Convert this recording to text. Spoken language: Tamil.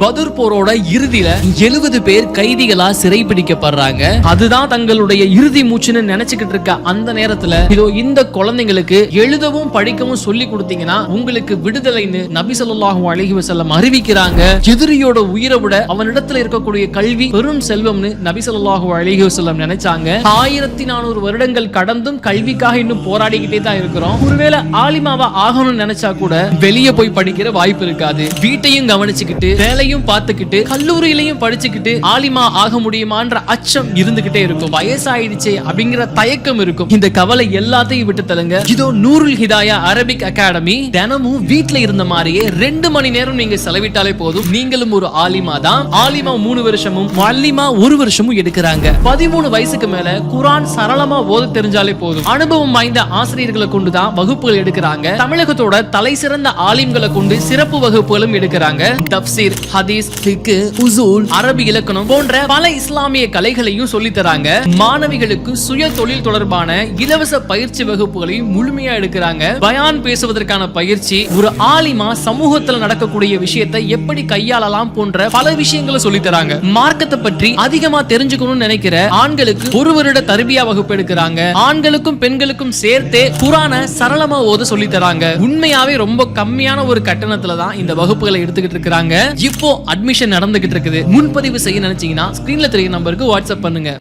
பதுர் போரோட இறுதியில 70 பேர் கைதிகளா சிறைபிடிக்கப்படுறாங்க. அதுதான் தங்களுடைய இறுதி மூச்சுன்னு நினைச்சுக்கிட்டு இருக்க அந்த நேரத்துல இதோ இந்த குழந்தைங்களுக்கு எழுதவும் படிக்கவும் சொல்லி கொடுத்தீங்கன்னா உங்களுக்கு விடுதலைன்னு நபி ஸல்லல்லாஹு அலைஹி வஸல்லம் அறிவிக்கிறாங்க. எதிரியோட உயிரை விட அவனிடத்துல இருக்கக்கூடிய கல்வி பெரும் செல்வம்னு நபி ஸல்லல்லாஹு அலைஹி வஸல்லம் நினைச்சாங்க. 1400 வருடங்கள் கடந்தும் கல்விக்காக இன்னும் போராடிக்கிட்டே தான் இருக்கிறோம். ஒருவேளை ஆலிமாவா ஆகணும்னு நினைச்சா கூட வெளியே போய் படிக்கிற வாய்ப்பு இருக்காது. வீட்டையும் கவனிச்சுக்கிட்டு வேலையும் பார்த்துக்கிட்டு கல்லூரியிலையும் படிச்சுக்கிட்டு ஆலிமா ஆக முடியுமான்ற அச்சம் இருந்துகிட்டே இருக்கும். வயசாயிடுச்சே அப்படிங்கிற தயக்கம் இருக்கும். இந்த கவலை எல்லாத்தையும் விட்டு தள்ளுங்க. இதோ நூருல் ஹிதாயா அரபிக் அகாடமி தினமும் வீட்ல இருந்த மாதிரியே 2 மணி நேரம் நீங்க செலவிட்டாலே போதும். நீங்களும் ஒரு ஆலிமா தான். ஆலிமா 3 வருஷமும் முஅல்லிமா 1 வருஷமும் எடுக்கிறாங்க. 13 வயசுக்கு மேல குர்ஆன் சரளமா ஓத தெரிஞ்சாலே போதும். அனுபவம் வாய்ந்த ஆசிரியர்களை கொண்டு தான் வகுப்புகள் எடுக்கிறாங்க. தமிழகத்தோட தலை சிறந்த ஆலிம்களை கொண்டு சிறப்பு வகுப்புகளும் எடுக்கிறாங்க. தப்சீர், ஹதீஸ், ஃபிக்ஹ், உசூல், அரபி இலக்கணம் போன்ற பல இஸ்லாமிய கலைகளையும் சொல்லி தராங்க. மாணவிகளுக்கு சுய தொழில் தொடர்பான இலவச பயிற்சி வகுப்புகளையும் முழுமையா எடுக்கிறாங்க. பயான் பேசுவதற்கான பயிற்சி, ஒரு ஆலிமா சமூகத்துல நடக்கக்கூடிய விஷயத்தை எப்படி கையாளலாம் போன்ற பல விஷயங்களை சொல்லி தராங்க. மார்க்கத்தை பற்றி அதிகமா தெரிஞ்சுக்கணும்னு நினைக்கிற ஆண்களுக்கு 1 வருட தர்பியா வகுப்பு எடுக்கிறாங்க. ஆண்களுக்கும் பெண்களுக்கும் சேர்த்தே குர்ஆனை சரளமா ஓத சொல்லி தராங்க. உண்மையாவே ரொம்ப கம்மியான ஒரு கட்டணத்துல தான் இந்த வகுப்புகளை எடுத்துக்கிட்டு இருக்காங்க. இப்போ அட்மிஷன் நடந்துகிட்டு இருக்குது. முன்பதிவு செய்ய நினைச்சீங்கன்னா ஸ்கிரீன்ல தெரியும் நம்பருக்கு வாட்ஸ்அப் பண்ணுங்க.